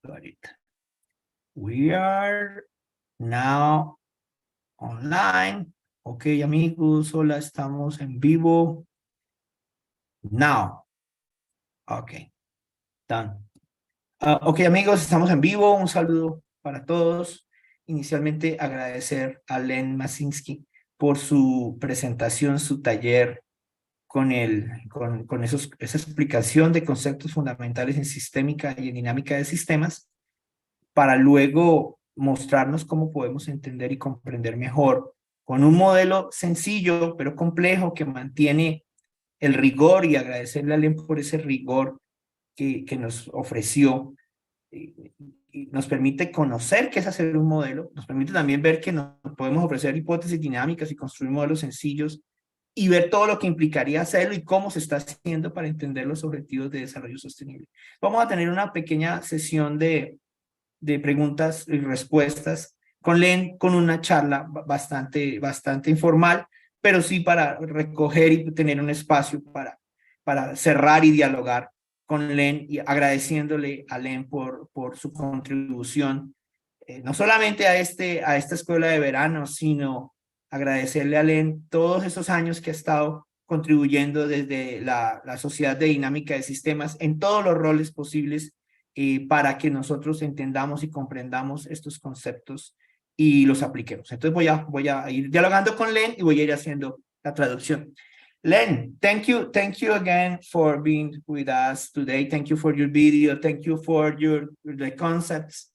Got it. We are now online. Ok, amigos, hola, estamos en vivo. Now. Ok, done. Ok, amigos, estamos en vivo. Un saludo para todos. Inicialmente, agradecer a Len Masinski por su presentación, su taller con esa explicación de conceptos fundamentales en sistémica y en dinámica de sistemas, para luego mostrarnos cómo podemos entender y comprender mejor con un modelo sencillo pero complejo que mantiene el rigor, y agradecerle a Len por ese rigor que nos ofreció. Y nos permite conocer qué es hacer un modelo, nos permite también ver que nos podemos ofrecer hipótesis dinámicas y construir modelos sencillos y ver todo lo que implicaría hacerlo y cómo se está haciendo para entender los objetivos de desarrollo sostenible. Vamos a tener una pequeña sesión de preguntas y respuestas con Len, con una charla bastante informal, pero sí para recoger y tener un espacio para cerrar y dialogar con Len, y agradeciéndole a Len por su contribución, no solamente a esta escuela de verano, sino agradecerle a Len todos esos años que ha estado contribuyendo desde la Sociedad de Dinámica de Sistemas en todos los roles posibles, para que nosotros entendamos y comprendamos estos conceptos y los apliquemos. Entonces voy a ir dialogando con Len y voy a ir haciendo la traducción. Len, thank you again for being with us today. Thank you for your video. Thank you for the concepts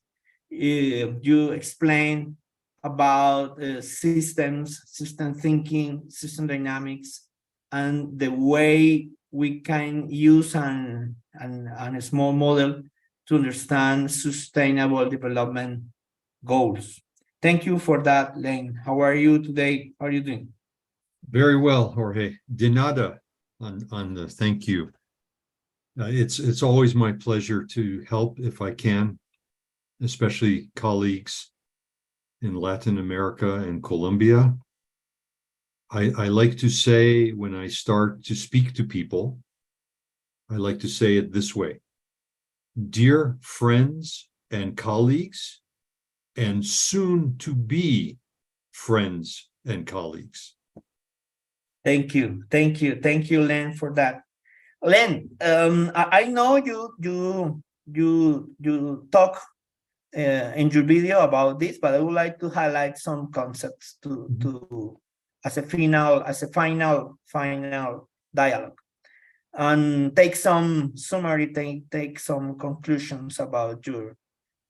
you explained about systems, system thinking, system dynamics, and the way we can use a small model to understand sustainable development goals. Thank you for that, Len. How are you today? How are you doing? Very well, Jorge. De nada on the thank you. It's always my pleasure to help if I can, especially colleagues in Latin America and Colombia. I like to say, when I start to speak to people, I like to say it this way: dear friends and colleagues, and soon to be friends and colleagues. Thank you, Len, for that. Len, I know you talk in your video about this, but I would like to highlight some concepts to as a final dialogue, and take some summary, take some conclusions about your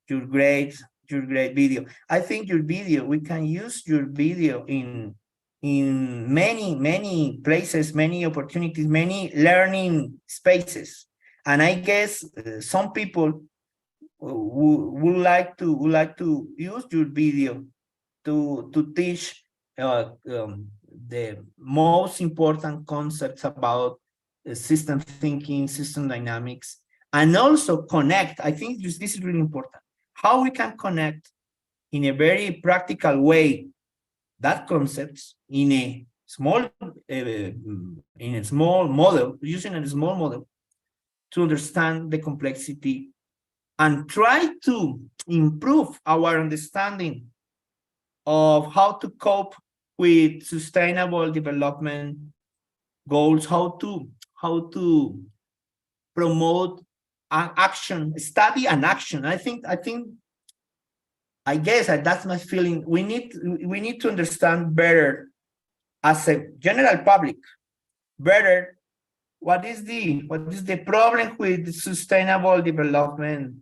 great video. I think your video, we can use your video in many places, many opportunities, many learning spaces, and I guess some people would like to use your video to teach the most important concepts about system thinking, system dynamics, and also connect. I think this is really important, how we can connect in a very practical way that concepts in a small model, using a small model to understand the complexity and try to improve our understanding of how to cope with sustainable development goals, how to promote action, study and action. I guess that's my feeling. We need to understand better, as a general public, better what is the problem with sustainable development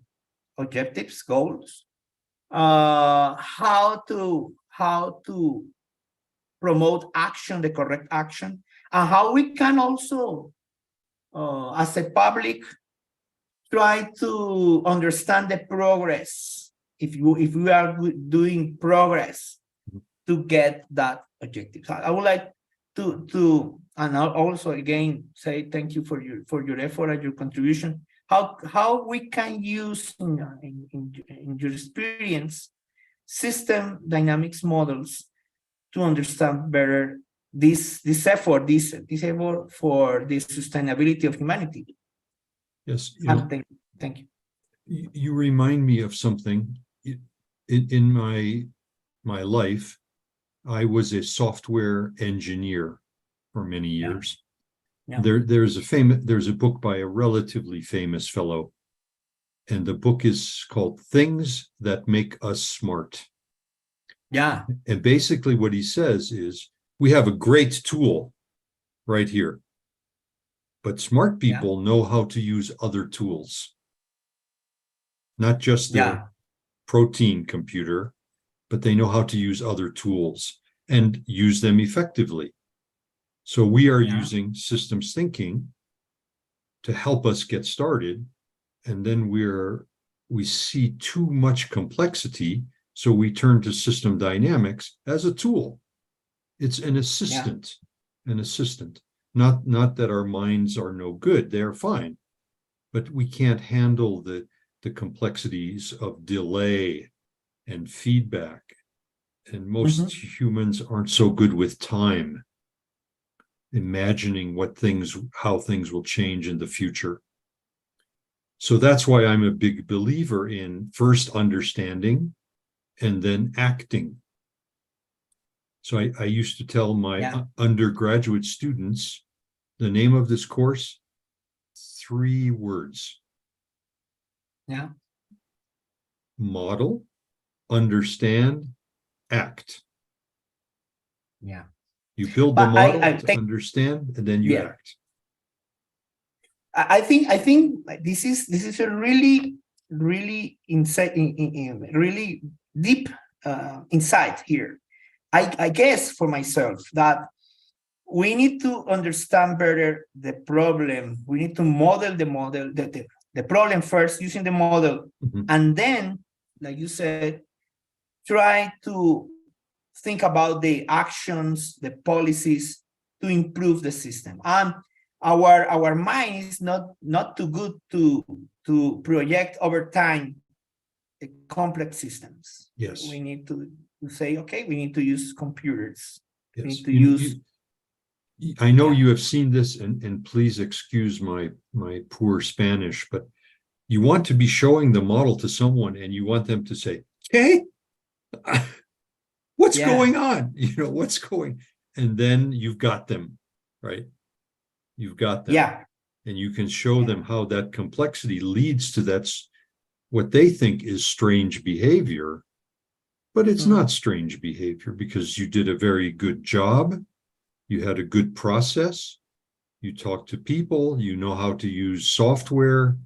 objectives, goals, how to promote action, the correct action, and how we can also, as a public, try to understand the progress, if we are doing progress to get that objective. So I would like to and I'll also again say thank you for your effort and your contribution. How we can use in your experience system dynamics models to understand better this effort for the sustainability of humanity. Yes. Thank you. You remind me of something. In my life, I was a software engineer for many years. Yeah. There's a book by a relatively famous fellow, and the book is called Things That Make Us Smart. Yeah. And basically what he says is, we have a great tool right here, but smart people know how to use other tools, not just their protein computer, but they know how to use other tools and use them effectively. So we are using systems thinking to help us get started, and then we see too much complexity, so we turn to system dynamics as a tool. It's an assistant, Not that our minds are no good, they're fine, but we can't handle the complexities of delay and feedback. And most humans aren't so good with time, imagining how things will change in the future. So that's why I'm a big believer in first understanding and then acting. So I used to tell my undergraduate students, the name of this course, 3 words. Yeah. Model, understand, act. Yeah. You build the model to understand, and then you act. I think this is a really insight, really deep insight here. I guess for myself that we need to understand better the problem. We need to model the problem first using the model, and then, like you said, try to think about the actions, the policies to improve the system. And our mind is not too good to project over time complex systems. Yes. We need to say, okay, we need to use computers. Yes. We need to use. I know you have seen this, and please excuse my poor Spanish, but you want to be showing the model to someone and you want them to say, okay, what's going on? What's going, and then you've got them, right? You've got them. Yeah. And you can show them how that complexity leads to that's what they think is strange behavior, but it's not strange behavior because you did a very good job. You had a good process. You talk to people. You know how to use software.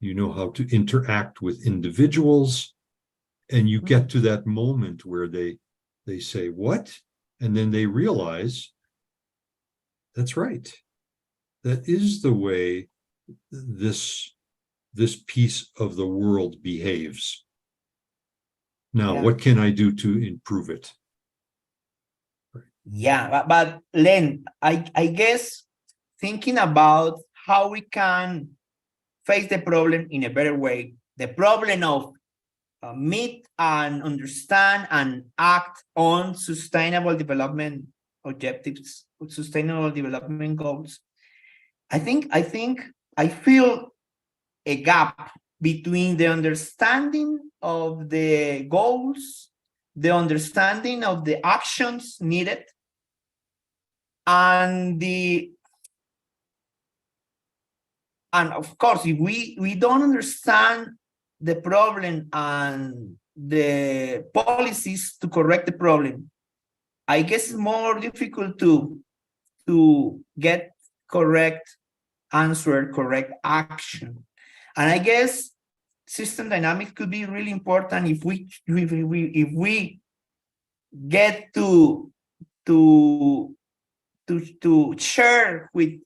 You know how to interact with individuals. And you get to that moment where they say, what? And then they realize, that's right. That is the way this piece of the world behaves. Now, what can I do to improve it? Yeah, but Len, I guess thinking about how we can face the problem in a better way, the problem of meet and understand and act on sustainable development objectives, sustainable development goals. I feel a gap between the understanding of the goals, the understanding of the actions needed, and of course, if we don't understand the problem and the policies to correct the problem, I guess it's more difficult to get correct answer, correct action. And I guess system dynamics could be really important if we get to share with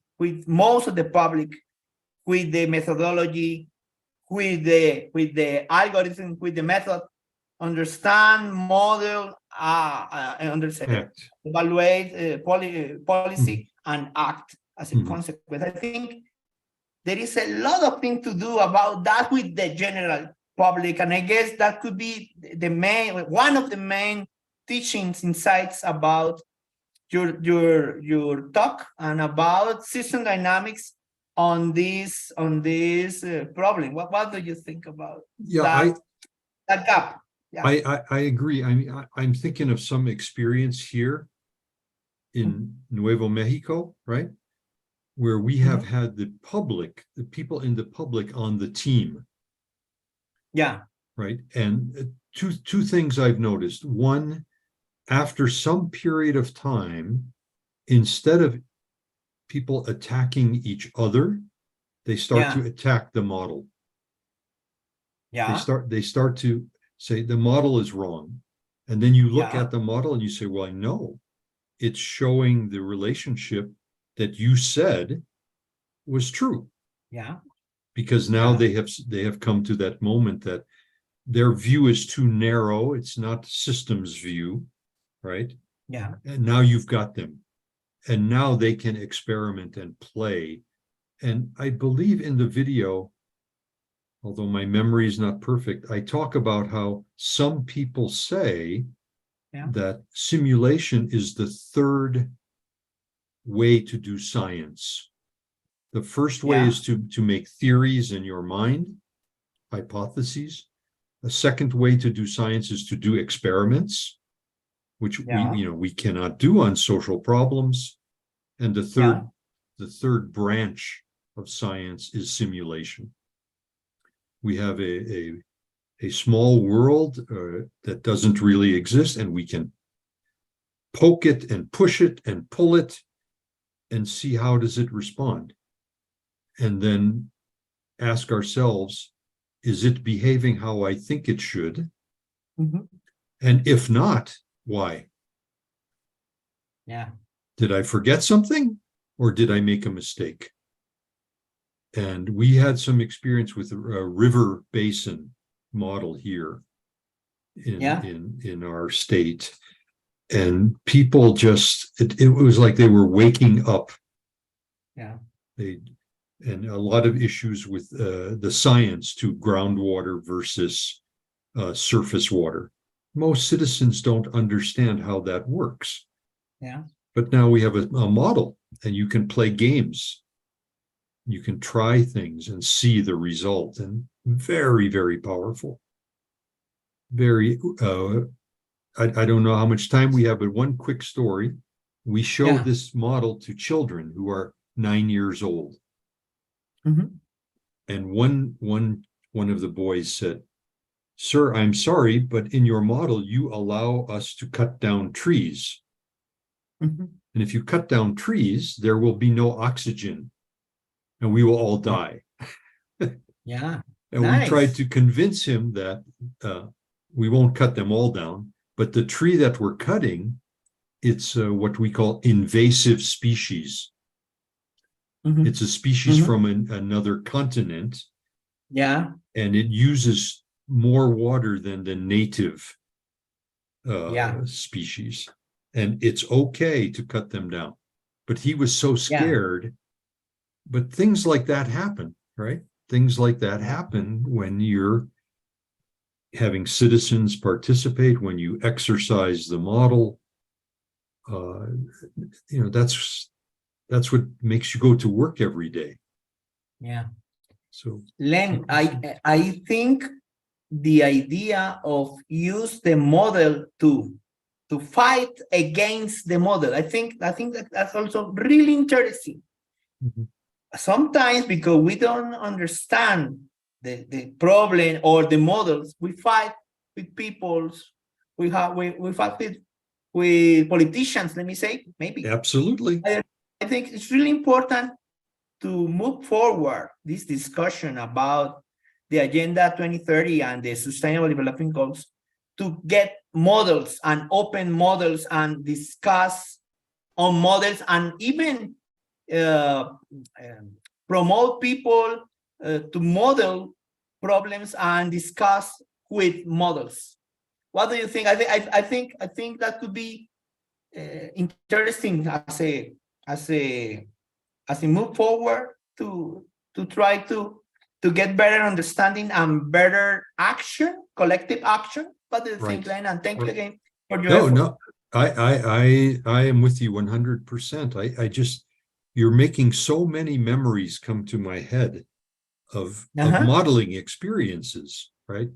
most of the public, with the methodology, with the algorithm, with the method, understand, model, understand, evaluate policy, and act as a consequence. I think there is a lot of things to do about that with the general public, and I guess that could be one of the main teachings, insights about your talk and about system dynamics on this problem. What do you think about Yeah, that gap? Yeah. I agree. I mean, I'm thinking of some experience here in Nuevo Mexico, right? Where we have had the people in the public on the team. Yeah. Right. And two things I've noticed. One, after some period of time, instead of people attacking each other, they start to attack the model. Yeah. They start to say the model is wrong. And then you look at the model and you say, well, no, it's showing the relationship that you said was true. Yeah. Because now they have come to that moment that their view is too narrow. It's not systems view, right? Yeah. And now you've got them. And now they can experiment and play. And I believe in the video, although my memory is not perfect, I talk about how some people say that simulation is the third way to do science. The first way is to make theories in your mind, hypotheses. A second way to do science is to do experiments, which we cannot do on social problems. And the third branch of science is simulation. We have a small world that doesn't really exist, and we can poke it and push it and pull it and see how does it respond. And then ask ourselves, is it behaving how I think it should? And if not, why? Yeah. Did I forget something, or did I make a mistake? And we had some experience with a river basin model here in our state. And people just, it was like they were waking up. Yeah. And a lot of issues with the science to groundwater versus surface water. Most citizens don't understand how that works. Yeah. But now we have a model, and you can play games. You can try things and see the result, and very, very powerful. Very, I don't know how much time we have, but one quick story. We showed this model to children who are 9 years old. And one of the boys said, "Sir, I'm sorry, but in your model, you allow us to cut down trees. And if you cut down trees, there will be no oxygen, and we will all die." Yeah. And we tried to convince him that we won't cut them all down, but the tree that we're cutting, it's what we call invasive species. It's a species from another continent. Yeah. And it uses more water than the native species. And it's okay to cut them down. But he was so scared. But things like that happen, right? Things like that happen when you're having citizens participate, when you exercise the model. That's what makes you go to work every day. Yeah. So, Len, I think the idea of use the model to fight against the model, I think that's also really interesting. Sometimes because we don't understand the problem or the models, we fight with peoples. We fight with politicians. Let me say, maybe. Absolutely. I think it's really important to move forward this discussion about the Agenda 2030 and the Sustainable Development Goals to get models and open models and discuss on models and even promote people to model problems and discuss with models. What do you think? I think that could be interesting as a move forward to try to get better understanding and better action, collective action. What do you think, Len? And thank you again for your effort. No, I am with you 100%. I just, you're making so many memories come to my head of modeling experiences, right?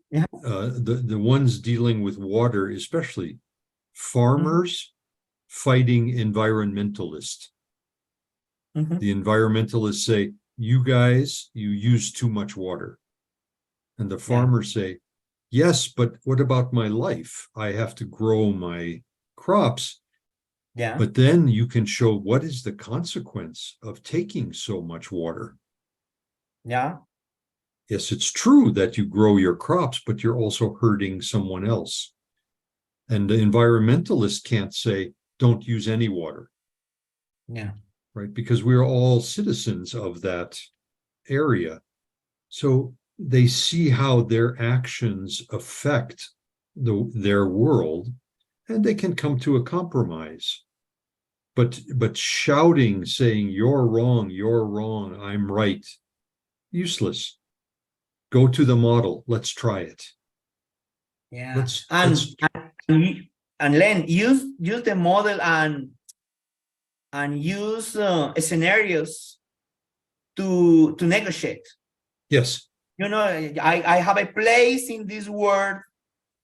Yeah. The ones dealing with water, especially farmers fighting environmentalists. The environmentalists say, you guys, you use too much water. And the farmers say, yes, but what about my life? I have to grow my crops. Yeah. But then you can show what is the consequence of taking so much water. Yeah. Yes, it's true that you grow your crops, but you're also hurting someone else. And the environmentalists can't say, don't use any water. Yeah. Right? Because we're all citizens of that area. So they see how their actions affect their world, and they can come to a compromise. But shouting, saying, you're wrong, I'm right, useless. Go to the model. Let's try it. Yeah. And Len, use the model and use scenarios to negotiate. Yes. You know, I have a place in this world.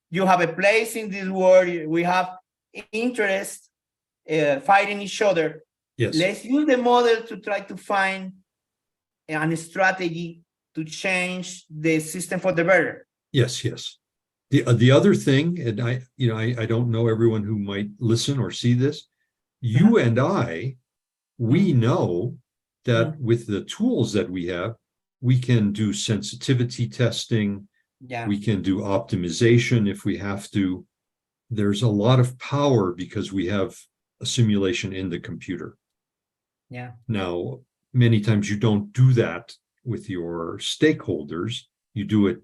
You have a place in this world. We have interest fighting each other. Yes. Let's use the model to try to find a strategy to change the system for the better. Yes, yes. The other thing, and I don't know everyone who might listen or see this. You and I, we know that with the tools that we have, we can do sensitivity testing. Yeah. We can do optimization if we have to. There's a lot of power because we have a simulation in the computer. Yeah. Now, many times you don't do that with your stakeholders. You do it,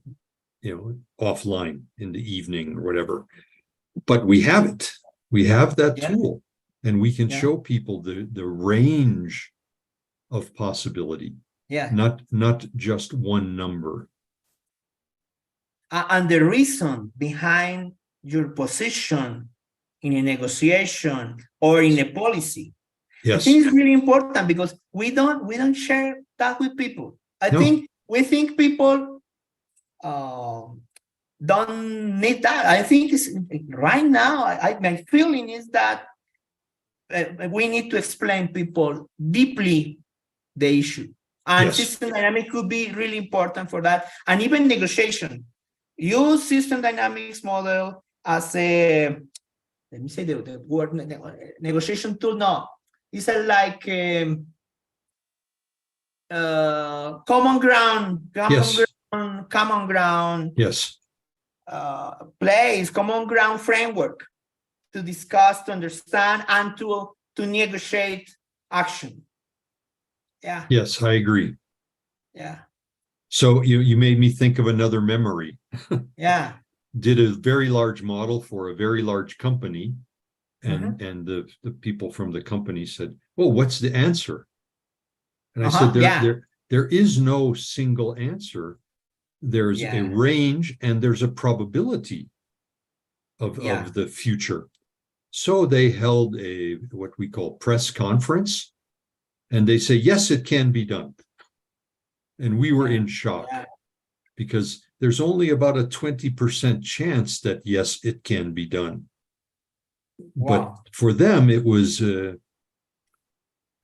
offline in the evening or whatever. But we have it. We have that tool, and we can show people the range of possibility. Yeah. Not just one number. And the reason behind your position in a negotiation or in a policy. Yes. I think it's really important because we don't share that with people. We think people don't need that. I think it's right now. My feeling is that we need to explain people deeply the issue, and system dynamics could be really important for that, and even negotiation. Use system dynamics model as a, let me say the word, negotiation tool. No, it's like common ground. Yes. Place, common ground framework to discuss, to understand, and to negotiate action. Yeah. Yes, I agree. Yeah. So you made me think of another memory. Yeah. Did a very large model for a very large company, and the people from the company said, well, what's the answer? And I said, there is no single answer. There's a range and there's a probability of the future. So they held what we call press conference, and they say, yes, it can be done. And we were in shock because there's only about a 20% chance that, yes, it can be done. Wow. But for them, it was, I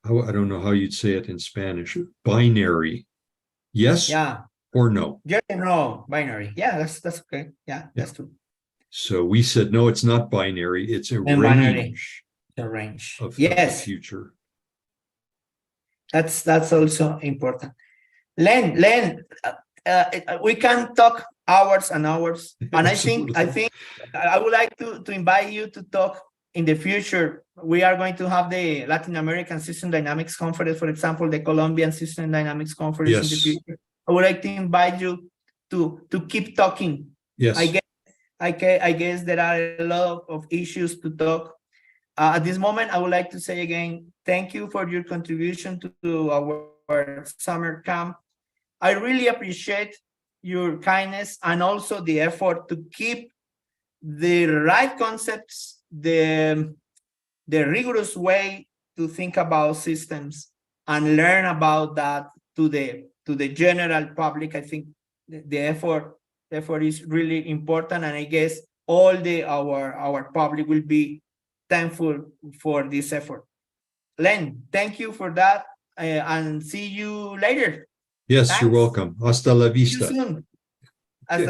don't know how you'd say it in Spanish, binary. Yes or no. Yeah, no, binary. Yeah, that's okay. Yeah, that's true. So we said, no, it's not binary. It's a range. Binary. The range. Of the future. That's also important. Len, we can talk hours and hours, and I think I would like to invite you to talk in the future. We are going to have the Latin American System Dynamics Conference, for example, the Colombian System Dynamics Conference in the future. I would like to invite you to keep talking. Yes. I guess there are a lot of issues to talk. At this moment, I would like to say again, thank you for your contribution to our summer camp. I really appreciate your kindness and also the effort to keep the right concepts, the rigorous way to think about systems and learn about that to the general public. I think the effort is really important, and I guess all our public will be thankful for this effort. Len, thank you for that, and see you later. Yes, you're Thanks. welcome. Hasta la See you vista. soon.